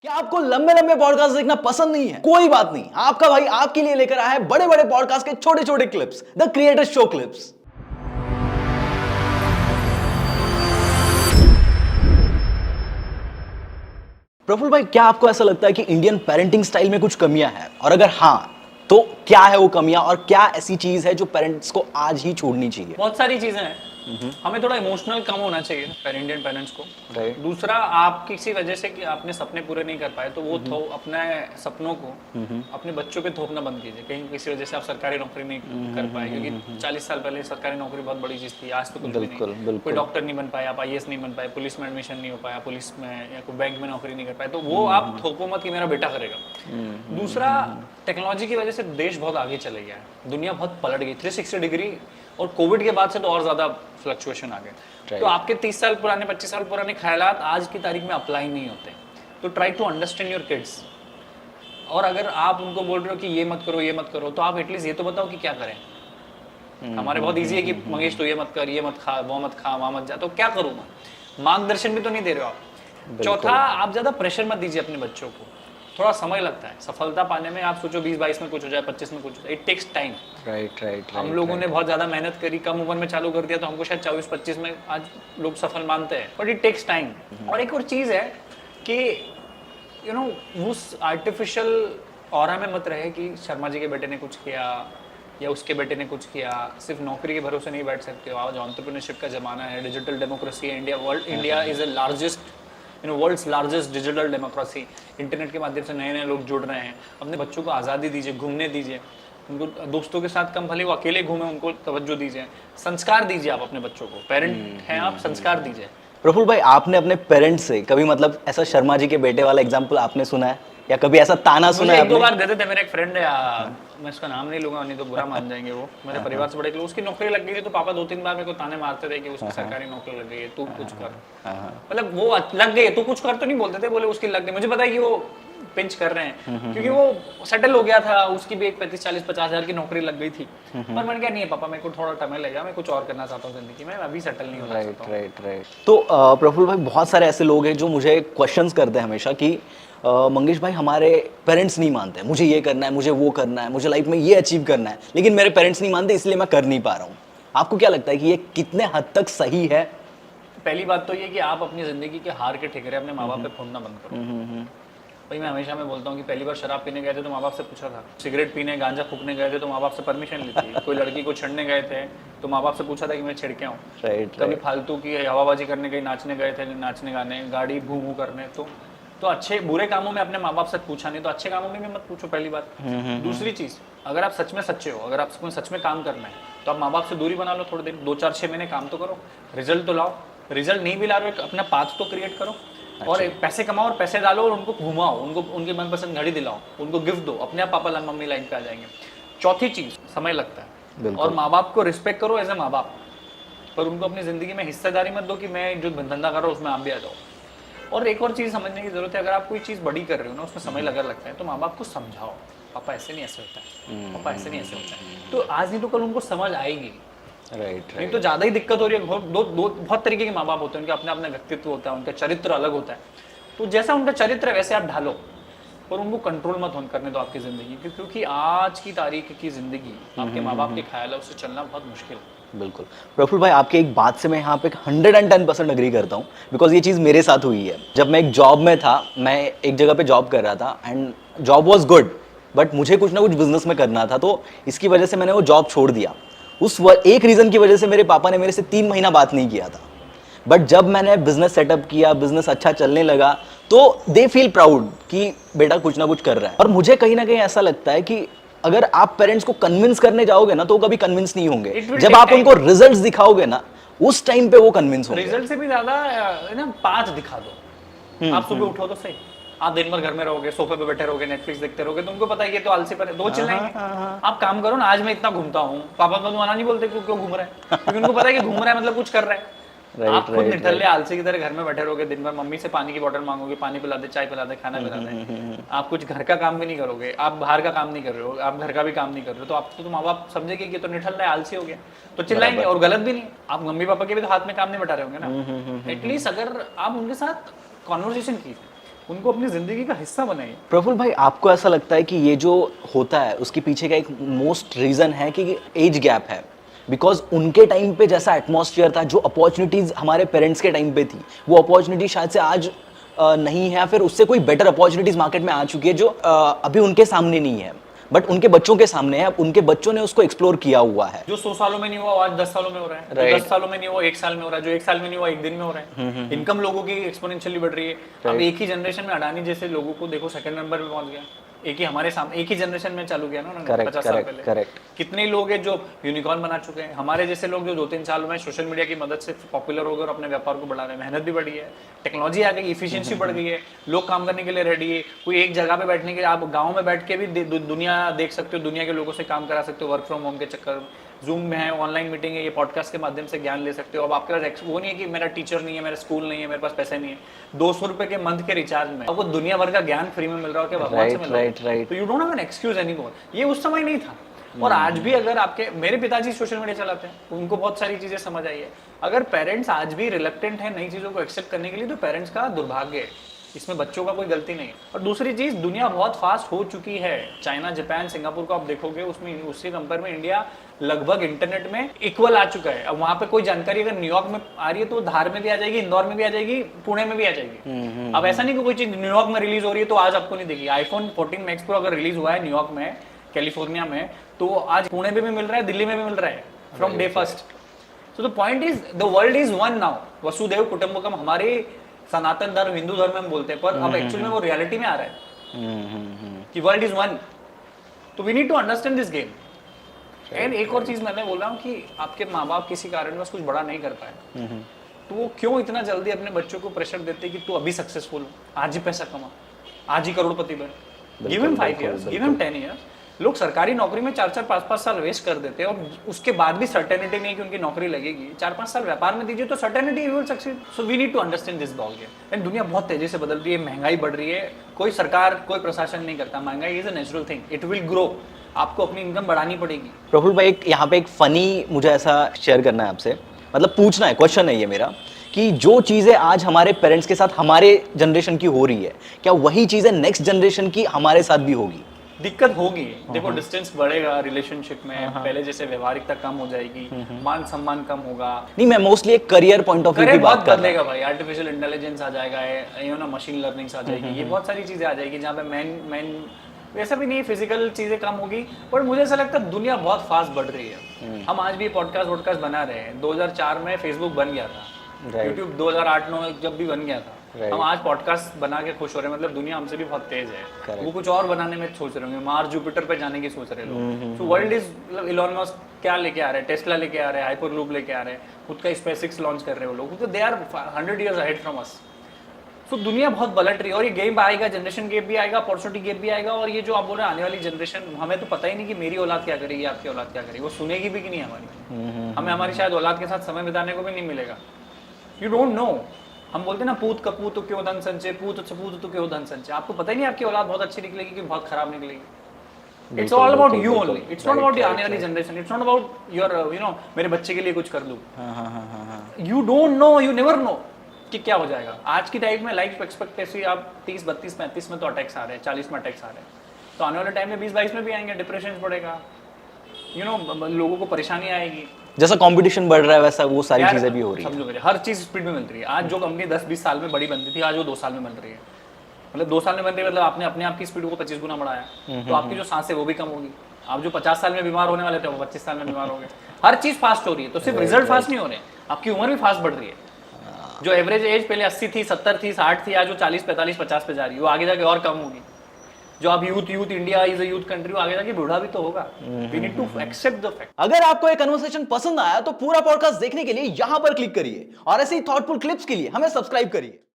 क्या आपको लंबे लंबे पॉडकास्ट देखना पसंद नहीं है? कोई बात नहीं, आपका भाई आपके लिए लेकर आया है बड़े बड़े पॉडकास्ट के छोटे छोटे clips, the creator show clips. Praful भाई, क्या आपको ऐसा लगता है कि इंडियन पेरेंटिंग स्टाइल में कुछ कमियां हैं? और अगर हाँ, तो क्या है वो कमियां और क्या ऐसी चीज है जो पेरेंट्स को आज ही छोड़नी चाहिए? बहुत सारी चीजें हैं। हमें थोड़ा इमोशनल कम होना चाहिए इंडियन पेरेंट्स को। Right. दूसरा, आप किसी वजह से कि आपने सपने पूरे नहीं कर पाए तो वो अपने सपनों को अपने बच्चों पे थोपना बंद कीजिए। कहीं किसी वजह से आप सरकारी नौकरी नहीं कर पाए, क्योंकि 40 साल पहले सरकारी नौकरी बहुत बड़ी चीज थी, आज तो कुछ भी नहीं। कोई डॉक्टर नहीं बन पाया, आप IAS नहीं बन पाए, पुलिस में एडमिशन नहीं हो पाया, पुलिस में या कोई बैंक में नौकरी नहीं कर पाए, तो वो आप थोपो मत कि मेरा बेटा करेगा। दूसरा, टेक्नोलॉजी की वजह से देश बहुत आगे चले गया है, दुनिया बहुत पलट गई 360 डिग्री, और कोविड के बाद से तो और ज्यादा फ्लक्चुएशन आ गए। तो आपके 30 साल पुराने 25 साल पुराने ख्यालात आज की तारीख में अप्लाई नहीं होते। तो try to understand your kids. और अगर आप उनको बोल रहे हो कि ये मत करो ये मत करो, तो आप एटलीस्ट ये तो बताओ कि क्या करें। हमारे बहुत ईजी है कि मंगेश तो ये मत कर, ये मत खा, वो मत खा, वहाँ मत जा, तो क्या करूँ मैं? मार्गदर्शन भी तो नहीं दे रहे हो आप। चौथा, आप ज्यादा प्रेशर मत दीजिए अपने बच्चों को। थोड़ा समय लगता है सफलता पाने में। आप सोचो 20-22 में कुछ हो जाए, 25 में कुछ हो जाए, इट टेक्स टाइम। राइट। हम लोगों ने बहुत ज्यादा मेहनत करी, कम उम्र में चालू कर दिया, तो हमको शायद 24-25 में आज लोग सफल मानते हैं, बट इट टेक्स टाइम। और एक और चीज है कि यू नो उस आर्टिफिशियल ऑरा में मत रहे कि शर्मा जी के बेटे ने कुछ किया या उसके बेटे ने कुछ किया। सिर्फ नौकरी के भरोसे नहीं बैठ सकते हो। आज एंटरप्रेन्योरशिप का जमाना है, डिजिटल डेमोक्रेसी है। India is the largest world's largest digital democracy. Internet के माध्यम से नए नए लोग जुड़ रहे हैं। अपने बच्चों को आज़ादी दीजिए, घूमने दीजिए, उनको दोस्तों के साथ कम भले वो अकेले घूमे, उनको तवज्जो दीजिए, संस्कार दीजिए। आप अपने बच्चों को, पेरेंट हैं आप, संस्कार दीजिए। प्रफुल्ल भाई, आपने अपने पेरेंट्स से कभी मतलब ऐसा शर्मा जी के बेटे वाला एग्जाम्पल आपने सुना है या कभी ऐसा ताना सुना है? एक दो बार देते थे। मेरे एक फ्रेंड है, मैं उसका नाम नहीं लूंगा, नहीं तो बुरा मान जाएंगे वो, मेरे परिवार से बड़े लोग। उसकी नौकरी लग गई थी तो पापा 2-3 बार मेरे को ताने मारते थे कि उसकी सरकारी नौकरी लग गई है, तू कुछ कर। मतलब वो लग गई, तू कुछ कर तो नहीं बोलते थे, बोले उसकी लग गई। मुझे पता है कि वो पिंच कर रहे हैं क्योंकि वो सेटल हो गया था, उसकी भी एक 35-40-50 हजार की नौकरी लग गई थी। पर मैंने कहा नहीं है पापा, मेरे को थोड़ा टाइम लगेगा, मैं कुछ और करना चाहता हूँ जिंदगी में, अभी सेटल नहीं होना चाहता हूँ। राइट। तो प्रफुल्ल भाई, बहुत सारे ऐसे लोग हैं जो मुझे क्वेश्चंस करते हैं हमेशा कि मंगेश भाई, हमारे पेरेंट्स नहीं मानते, मुझे ये करना है, मुझे वो करना है, मुझे लाइफ में ये अचीव करना है, लेकिन मेरे पेरेंट्स नहीं मानते, इसलिए मैं कर नहीं पा रहा हूँ। आपको क्या लगता है कि ये कितने हद तक सही है? पहली बात तो ये कि आप अपनी जिंदगी के हार के ठिकरे अपने माँ बाप पे फोड़ना बंद करो। भाई मैं बोलता हूँ कि पहली बार शराब पीने गए थे तो माँ बाप से पूछा था, सिगरेट पीने गांजा फूकने गए थे तो माँ बाप से परमिशन ली थी, कोई लड़की को छेड़ने गए थे तो माँ बाप से पूछा था कि मैं छिड़ के आऊँ। कभी फालतू की हवाबाजी करने गए, नाचने गए थे, नाचने गाने, गाड़ी भू भू करने, तो अच्छे बुरे कामों में अपने माँ बाप से पूछा, नहीं तो अच्छे कामों में भी मत पूछो, पहली बात। दूसरी चीज, अगर आप सच में सच्चे हो, अगर आपको सच में काम करना है, तो आप माँ बाप से दूरी बना लो थोड़े दिन, 2-4-6 महीने काम तो करो, रिजल्ट तो लाओ। रिजल्ट नहीं भी ला रहे हो, अपना पाथ तो क्रिएट करो। और पैसे कमाओ और पैसे डालो और उनको घुमाओ, उनको उनकी मनपसंद घड़ी दिलाओ, उनको गिफ्ट दो, अपने आप पापा मम्मी लाइन पे आ जाएंगे। चौथी चीज, समय लगता है, और माँ बाप को रिस्पेक्ट करो एज ए माँ बाप, पर उनको अपनी जिंदगी में हिस्सेदारी मत दो कि मैं जो धंधा कर रहा हूँ उसमें आप भी आ जाओ। और एक और चीज समझने की जरूरत है, अगर आप कोई चीज बड़ी कर रहे हो ना, उसमें समय लगता है, तो माँ बाप को समझाओ, पापा ऐसे नहीं ऐसे होता है, पापा ऐसे नहीं ऐसे होता है, तो आज नहीं तो कल उनको समझ आएगी। राइट। नहीं तो ज्यादा ही दिक्कत हो रही है। बहुत तरीके के माँ बाप होते हैं, उनका अपना अपना व्यक्तित्व होता है, उनका चरित्र अलग होता है, तो जैसा उनका चरित्र है वैसे आप ढालो, पर उनको कंट्रोल मत करने दो आपकी जिंदगी, क्योंकि आज की तारीख की जिंदगी आपके माँ बाप के ख्याल से चलना बहुत मुश्किल है। बिल्कुल प्रफुल्ल भाई, आपके एक बात से मैं यहाँ पे 110% अग्री करता हूँ, बिकॉज ये चीज़ मेरे साथ हुई है। जब मैं एक जॉब में था, मैं एक जगह पे जॉब कर रहा था and job was good, but मुझे कुछ ना कुछ बिजनेस में करना था, तो इसकी वजह से मैंने वो जॉब छोड़ दिया। एक रीज़न की वजह से मेरे पापा ने मेरे से 3 महीना बात नहीं किया था, बट जब मैंने बिजनेस सेटअप किया, बिजनेस अच्छा चलने लगा, तो दे फील प्राउड कि बेटा कुछ ना कुछ कर रहा है। और मुझे कहीं ना कहीं ऐसा लगता है कि अगर आप पेरेंट्स को कन्विंस करने जाओगे ना, तो वो कभी कन्विंस नहीं होंगे। जब आप उनको रिजल्ट्स दिखाओगे ना, उस टाइम पे वो कन्विंस होंगे। रिजल्ट से भी ज्यादा ना पाथ दिखा दो। आप सुबह उठो तो सही, आप दिन भर घर में रहोगे, सोफे पे बैठे रहोगे, नेटफ्लिक्स देखते रहोगे, तो उनको पता है कि तो आलसी पर है, दो चिल्लाएंगे। आप काम करो ना, आज मैं इतना घूमता हूँ, पापा को मना नहीं बोलते क्यों घूम रहा है, क्योंकि उनको पता है कि घूम रहा है मतलब कुछ कर रहा है। आप खुद निठल्ले आलसी की तरह घर में बैठे रहोगे, दिन भर मम्मी से पानी की बोतल मांगोगे, पानी पिला दे, चाय पिला दे, खाना पिला दे, आप कुछ घर का काम भी नहीं करोगे, आप बाहर का काम नहीं कर रहे हो, आप घर का भी काम नहीं कर रहे हो, तो आप तो माँ बाप समझेंगे कि तो निठल्ला है, आलसी हो गया, तो चिल्लाएंगे। और गलत भी नहीं, आप मम्मी पापा के भी तो हाथ में काम नहीं बटा रहे होंगे ना। एटलीस्ट अगर आप उनके साथ कॉन्वर्सेशन कीजिए, उनको अपनी जिंदगी का हिस्सा बनाइए। प्रफुल्ल भाई, आपको ऐसा लगता है कि ये जो होता है उसके पीछे का एक मोस्ट रीज़न है कि एज गैप है? बिकॉज उनके टाइम पे जैसा एटमॉस्फेयर था, जो अपॉर्चुनिटीज़ हमारे पेरेंट्स के टाइम पे थी, वो अपॉर्चुनिटी शायद से आज नहीं है, फिर उससे कोई बेटर अपॉर्चुनिटीज़ मार्केट में आ चुकी है जो अभी उनके सामने नहीं है, बट उनके बच्चों के सामने है। अब उनके बच्चों ने उसको एक्सप्लोर किया हुआ है। जो 100 सालों में नहीं हुआ वो आज 10 सालों में हो रहा है। Right. जो 10 सालों में नहीं हुआ 1 साल में हो रहा है। जो 1 साल में नहीं हुआ 1 दिन में हो रहा है। इनकम लोगों की एक्सपोनेंशियली बढ़ रही है। अब एक ही जनरेशन में अडानी जैसे लोगों को देखो सेकंड नंबर पे पहुंच गया। एक ही हमारे सामने एक ही जनरेशन में चालू किया ना उन्होंने 50 साल पहले। करेक्ट। कितने लोग हैं जो यूनिकॉर्न बना चुके हैं। हमारे जैसे लोग जो 2-3 साल में सोशल मीडिया की मदद से पॉपुलर हो गए और अपने व्यापार को बढ़ा रहे हैं। मेहनत भी बढ़ी है, टेक्नोलॉजी आ गई, इफिशिएंसी बढ़ गई है, लोग काम करने के लिए रेडी है। कोई एक जगह पे बैठने के, आप गाँव में बैठ के भी दुनिया देख सकते हो, दुनिया के लोगों से काम करा सकते हो वर्क फ्रॉम होम के चक्कर। जूम में है, ऑनलाइन मीटिंग है, ये पॉडकास्ट के माध्यम से ज्ञान ले सकते हो। अब आपके पास वो नहीं है कि मेरा टीचर नहीं है, मेरा स्कूल नहीं है, मेरे पास पैसे नहीं है। 200 रुपए के मंथ के रिचार्ज में आपको दुनिया भर का ज्ञान फ्री में मिल रहा हो, क्या भगवान से मिल रहा है। राइट। तो you don't have an excuse anymore. ये उस समय नहीं था। और आज भी अगर आपके, मेरे पिताजी सोशल मीडिया चलाते हैं, उनको बहुत सारी चीजें समझ आई है। अगर पेरेंट्स आज भी रिलक्टेंट है नई चीजों को एक्सेप्ट करने के लिए, तो पेरेंट्स का दुर्भाग्य है, इसमें बच्चों का कोई गलती नहीं है। और दूसरी चीज, दुनिया बहुत फास्ट हो चुकी है। चाइना, जापान, सिंगापुर को आप देखोगे, उसमें उसके कंपेयर में इंडिया लगभग इंटरनेट में इक्वल आ चुका है। अब वहां पे कोई जानकारी अगर न्यूयॉर्क में आ रही है तो धार में भी आ जाएगी, इंदौर में भी आ जाएगी, पुणे में भी आ जाएगी। अब ऐसा नहीं कि कोई चीज न्यूयॉर्क में रिलीज हो रही है तो आज आपको नहीं देगी। आईफोन 14 मैक्स प्रो अगर रिलीज हुआ है न्यूयॉर्क में, कैलिफोर्निया में, तो आज पुणे में भी मिल रहा है, दिल्ली में भी मिल रहा है from day first. So the point is the world is one now. वसुदेव कुटुंबकम हमारे सनातन धर्म, हिंदू धर्म में हम बोलते हैं, पर अब एक्चुअली में वो रियलिटी में आ रहा है कि वर्ल्ड इज वन। तो we need to understand this game. And एक और चीज मैंने बोला हूँ कि आपके माँ बाप किसी कारणवश कुछ बड़ा नहीं कर पाए, तो वो क्यों इतना जल्दी अपने बच्चों को प्रेशर देते कि तू अभी सक्सेसफुल हो, आज ही पैसा कमा, आज ही करोड़पति बन। Give him 5 years, give him 10 years। लोग सरकारी नौकरी में 4-4, 5-5 साल वेस्ट कर देते हैं और उसके बाद भी सर्टेनिटी नहीं कि उनकी नौकरी लगेगी। 4-5 साल व्यापार में दीजिए तो certainty will succeed. So we need to understand this ball game. And दुनिया बहुत तेजी से बदल रही है, महंगाई बढ़ रही है, कोई सरकार, कोई प्रशासन नहीं करता। महंगाई is a natural thing, it will grow. आपको अपनी इनकम बढ़ानी पड़ेगी। प्रफुल्ल भाई, एक यहाँ पे एक फनी मुझे ऐसा शेयर करना है आपसे, मतलब पूछना है, क्वेश्चन है ये मेरा, कि जो चीज़ें आज हमारे पेरेंट्स के साथ हमारे जनरेशन की हो रही है, क्या वही चीज़ें नेक्स्ट जनरेशन की हमारे साथ भी होगी? दिक्कत होगी। देखो, डिस्टेंस बढ़ेगा रिलेशनशिप में, पहले जैसे व्यवहारिकता कम हो जाएगी, मान सम्मान कम होगा। नहीं, मैं मोस्टली एक करियर पॉइंट ऑफ व्यू की बात कर रहा हूं। भाई आर्टिफिशियल इंटेलिजेंस आ जाएगा, यू नो, मशीन लर्निंग आ जाएगी, ये बहुत सारी चीजें आ जाएगी जहाँ पे मैन वैसा भी नहीं, फिजिकल चीजें कम होगी। पर मुझे ऐसा लगता है दुनिया बहुत फास्ट बढ़ रही है। हम आज भी पॉडकास्ट बना रहे हैं। 2004 में फेसबुक बन गया था, यूट्यूब 2008-9 जब भी बन गया था। हम आज पॉडकास्ट बना के खुश हो रहे हैं, मतलब दुनिया हमसे भी बहुत तेज है। वो कुछ और बनाने में सोच रहे होंगे, मार्स, जुपिटर पे जाने की सोच रहे लोग। सो वर्ल्ड इज, मतलब इलॉन मस्क क्या लेके आ रहे हैं, टेस्ला लेके आ रहे हैं, हाइपरलूप लेके आ रहे हैं, खुद का स्पेसएक्स लॉन्च कर रहे हैं वो लोग, तो they are 100 years ahead from us. तो दुनिया बहुत पलट रही है और ये गेम आएगा, जनरेशन गेप भी आएगा, अपॉर्चुनिटी गेप भी आएगा। और ये जो आप बोल रहे हैं आने वाली जनरेशन, हमें तो पता ही नहीं कि मेरी औलाद क्या करेगी, आपकी औलाद क्या करेगी, वो सुनेगी भी कि नहीं हमारी। हमें हमारी शायद औलाद के साथ समय बिताने को भी नहीं मिलेगा। You don't know. हम बोलते हैं ना, पूत कपूत तो क्यों धन संचय, पूत तो क्यों धन संचय। आपको पता ही नहीं आपकी औलाद बहुत अच्छी निकलेगी कि बहुत खराब निकलेगी। It's all about you only, it's not about आने वाली generation, it's not about your, you know, मेरे बच्चे के लिए कुछ कर दूं। You don't know, you never know कि क्या हो जाएगा। आज की टाइम में लाइफ एक्सपेक्टेंसी आप 30, 32, 35 में तो अटैक्स आ रहे हैं, 40 में अटैक्स आ रहे हैं, तो आने वाले टाइम में 20, 22 में भी आएंगे, डिप्रेशन बढ़ेगा, यू नो, लोगों को परेशानी आएगी। जैसा कंपटीशन बढ़ रहा है वैसा वो सारी चीजें भी हो रही है। समझो मेरे, हर चीज स्पीड में मिल रही है। आज जो कंपनी 10-20 साल में बड़ी बनती थी, आज वो 2 साल में बन रही है। मतलब 2 साल में बन रही है, मतलब आपने अपने आप की स्पीड को 25 गुना बढ़ाया, तो आपकी जो सांस है वो भी कम होगी। आप जो 50 साल में बीमार होने वाले थे वो 25 साल में बीमार हो गए। हर चीज फास्ट हो रही है, तो सिर्फ रिजल्ट फास्ट नहीं हो रहे, आपकी उम्र भी फास्ट बढ़ रही है। जो एवरेज एज पहले 80 थी, 70 थी, 60 थी, आज वो 40, 45, 50 पे जा रही है, वो आगे जाके और कम होगी। जो आप youth India is a youth country, आगे जाके बूढ़ा भी तो होगा। We need to accept the fact. अगर आपको ये कन्वर्सेशन पसंद आया तो पूरा पॉडकास्ट देखने के लिए यहां पर क्लिक करिए और ऐसे ही थॉटफुल क्लिप्स के लिए हमें सब्सक्राइब करिए।